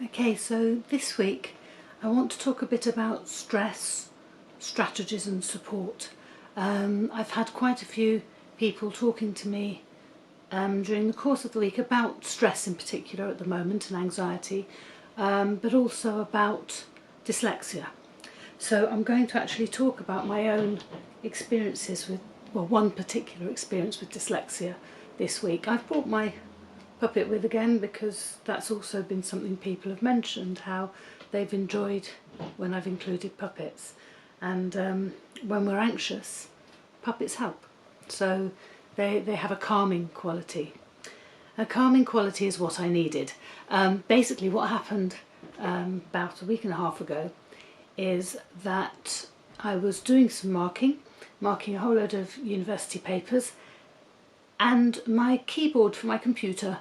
Okay, so this week I want to talk a bit about stress, strategies and support. I've had quite a few people talking to me during the course of the week about stress in particular at the moment and anxiety, but also about dyslexia. So I'm going to actually talk about my own experiences with, well, one particular experience with dyslexia this week. I've brought my puppet with again because that's also been something people have mentioned, how they've enjoyed when I've included puppets. And when we're anxious, puppets help. So they have a calming quality. A calming quality is what I needed. Basically what happened about a week and a half ago is that I was doing some marking a whole load of university papers, and my keyboard for my computer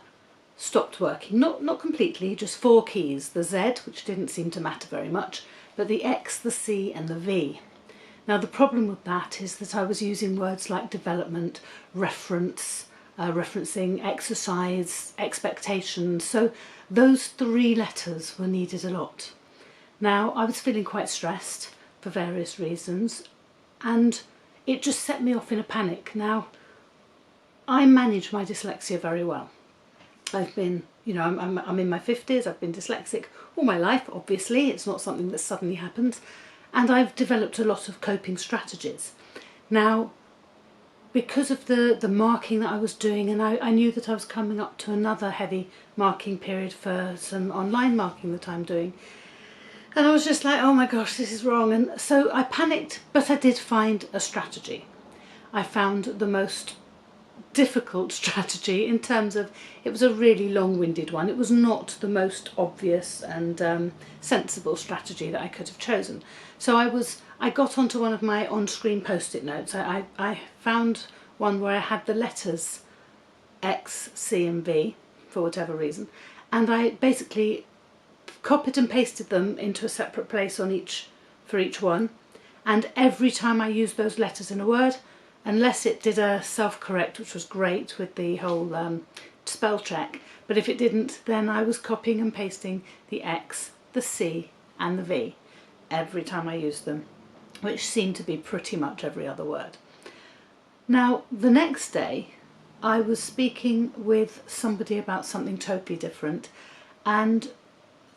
stopped working. Not completely, just 4 keys. The Z, which didn't seem to matter very much, but the X, the C and the V. Now the problem with that is that I was using words like development, reference, referencing, exercise, expectations, so those 3 letters were needed a lot. Now I was feeling quite stressed for various reasons, and it just set me off in a panic. Now I manage my dyslexia very well. I've been, I'm in my 50s, I've been dyslexic all my life, obviously, it's not something that suddenly happened, and I've developed a lot of coping strategies. Now, because of the marking that I was doing, and I knew that I was coming up to another heavy marking period for some online marking that I'm doing, and I was just like, oh my gosh, this is wrong, and so I panicked, but I did find a strategy. I found the most difficult strategy in terms of, it was a really long-winded one. It was not the most obvious and sensible strategy that I could have chosen. So I got onto one of my on-screen post-it notes. I found one where I had the letters X, C and V for whatever reason, and I basically copied and pasted them into a separate place for each one, and every time I used those letters in a word, unless it did a self-correct, which was great with the whole spell check, but if it didn't, then I was copying and pasting the X, the C and the V every time I used them, which seemed to be pretty much every other word. Now the next day I was speaking with somebody about something totally different, and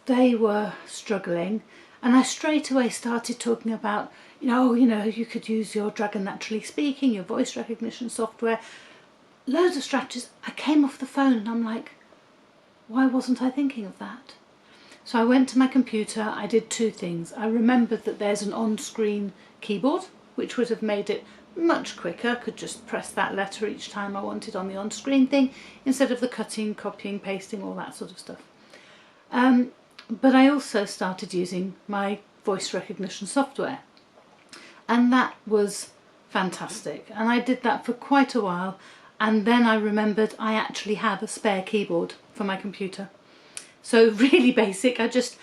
they were struggling, and I straight away started talking about, you could use your Dragon Naturally Speaking, your voice recognition software, loads of strategies. I came off the phone and I'm like, why wasn't I thinking of that? So I went to my computer, I did 2 things. I remembered that there's an on-screen keyboard, which would have made it much quicker. I could just press that letter each time I wanted on the on-screen thing, instead of the cutting, copying, pasting, all that sort of stuff. But I also started using my voice recognition software, and that was fantastic, and I did that for quite a while, and then I remembered I actually have a spare keyboard for my computer. So really basic, I just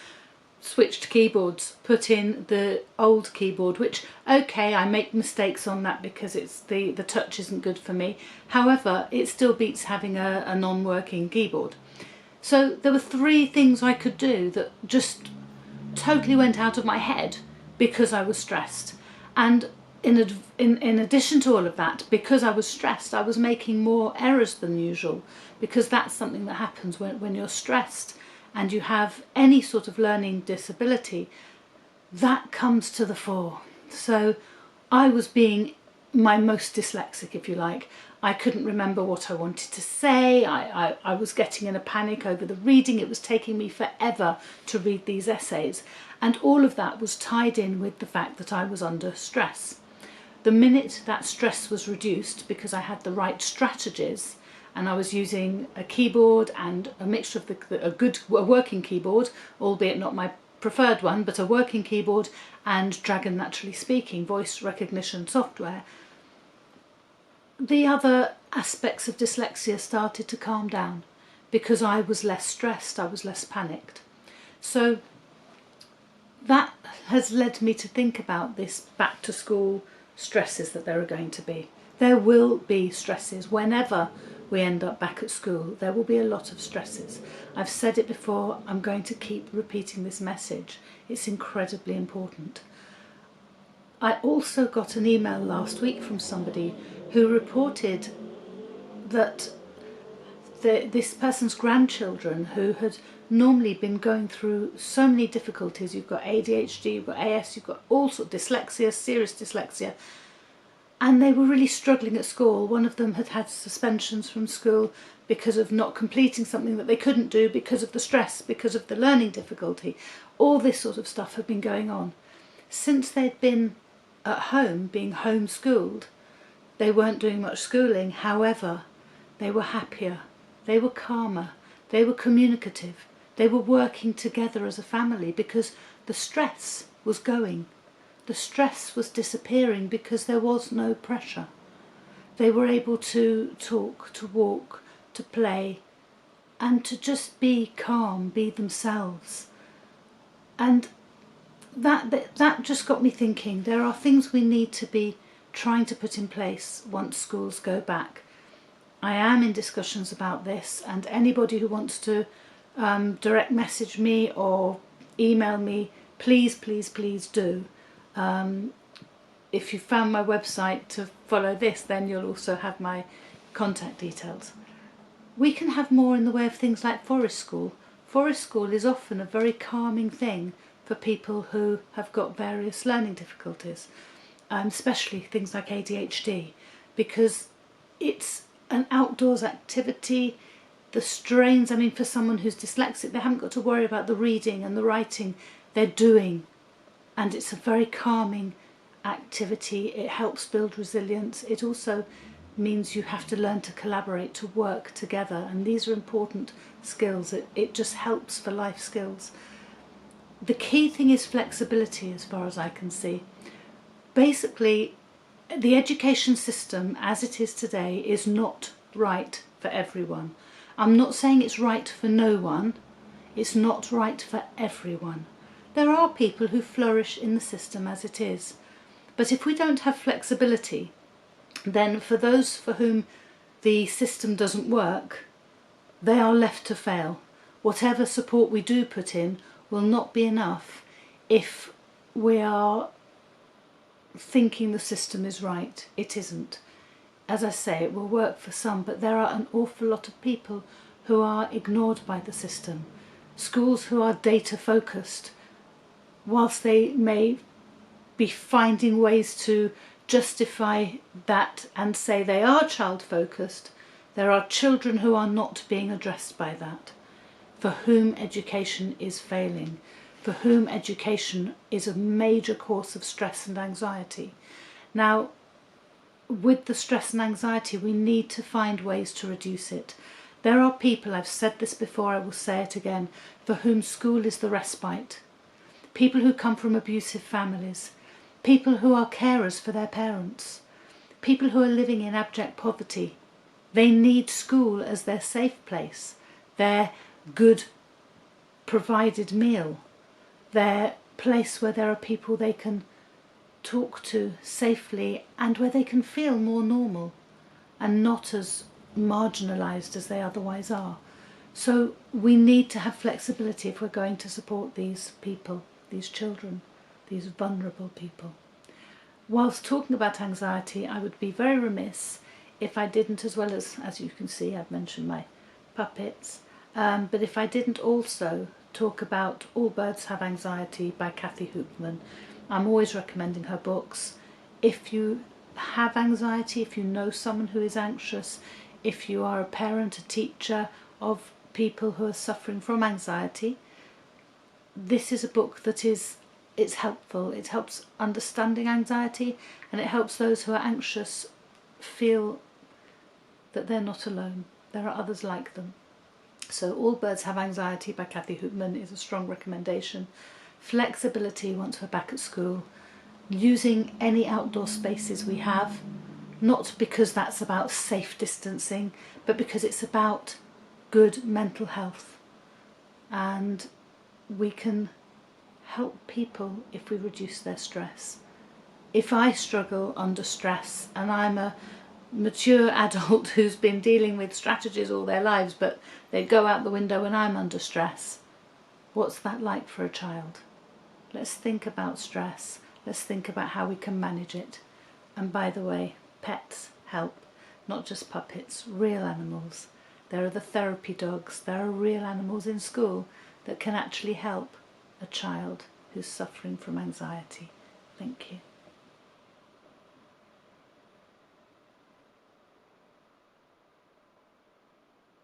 switched keyboards, put in the old keyboard, which, okay, I make mistakes on that because it's the touch isn't good for me, however it still beats having a non-working keyboard. So there were 3 things I could do that just totally went out of my head because I was stressed. And in addition to all of that, because I was stressed, I was making more errors than usual, because that's something that happens when you're stressed and you have any sort of learning disability, that comes to the fore. So I was being my most dyslexic, if you like. I couldn't remember what I wanted to say. I was getting in a panic over the reading. It was taking me forever to read these essays. And all of that was tied in with the fact that I was under stress. The minute that stress was reduced, because I had the right strategies, and I was using a keyboard and a mixture of a working keyboard, albeit not my preferred one, but a working keyboard and Dragon Naturally Speaking voice recognition software, the other aspects of dyslexia started to calm down because I was less stressed, I was less panicked. So that has led me to think about this back to school stresses that there are going to be. There will be stresses whenever we end up back at school. There will be a lot of stresses. I've said it before, I'm going to keep repeating this message. It's incredibly important. I also got an email last week from somebody who reported that this person's grandchildren, who had normally been going through so many difficulties, you've got ADHD, you've got AS, you've got all sorts of dyslexia, serious dyslexia, and they were really struggling at school. One of them had had suspensions from school because of not completing something that they couldn't do, because of the stress, because of the learning difficulty. All this sort of stuff had been going on. Since they'd been at home, being homeschooled, they weren't doing much schooling. However, they were happier, they were calmer, they were communicative, they were working together as a family because the stress was going. The stress was disappearing because there was no pressure. They were able to talk, to walk, to play, and to just be calm, be themselves. And that just got me thinking, there are things we need to be trying to put in place once schools go back. I am in discussions about this, and anybody who wants to direct message me or email me, please, please, please do. If you found my website to follow this, then you'll also have my contact details. We can have more in the way of things like forest school. Forest school is often a very calming thing for people who have got various learning difficulties, especially things like ADHD, because it's an outdoors activity. The strains, I mean, for someone who's dyslexic, they haven't got to worry about the reading and the writing, they're doing. And it's a very calming activity. It helps build resilience. It also means you have to learn to collaborate, to work together, and these are important skills. It just helps for life skills. The key thing is flexibility, as far as I can see. Basically, the education system as it is today is not right for everyone. I'm not saying it's right for no one. It's not right for everyone. There are people who flourish in the system as it is. But if we don't have flexibility, then for those for whom the system doesn't work, they are left to fail. Whatever support we do put in will not be enough if we are thinking the system is right. It isn't. As I say, it will work for some, but there are an awful lot of people who are ignored by the system. Schools who are data focused, whilst they may be finding ways to justify that and say they are child focused, there are children who are not being addressed by that, for whom education is failing, for whom education is a major cause of stress and anxiety. Now, with the stress and anxiety, we need to find ways to reduce it. There are people, I've said this before, I will say it again, for whom school is the respite. People who come from abusive families, people who are carers for their parents, people who are living in abject poverty. They need school as their safe place, their good provided meal, their place where there are people they can talk to safely and where they can feel more normal and not as marginalised as they otherwise are. So we need to have flexibility if we're going to support these people, these children, these vulnerable people. Whilst talking about anxiety, I would be very remiss if I didn't, as well as you can see, I've mentioned my puppets, but if I didn't also talk about All Birds Have Anxiety by Kathy Hoopman. I'm always recommending her books. If you have anxiety, if you know someone who is anxious, if you are a parent, a teacher of people who are suffering from anxiety, this is a book that it's helpful. It helps understanding anxiety, and it helps those who are anxious feel that they're not alone. There are others like them. So All Birds Have Anxiety by Kathy Hoopman is a strong recommendation. Flexibility once we're back at school, using any outdoor spaces we have, not because that's about safe distancing, but because it's about good mental health. And we can help people if we reduce their stress. If I struggle under stress and I'm a mature adult who's been dealing with strategies all their lives, but they go out the window when I'm under stress. What's that like for a child? Let's think about stress. Let's think about how we can manage it. And by the way, pets help, not just puppets, real animals. There are the therapy dogs. There are real animals in school that can actually help a child who's suffering from anxiety. Thank you.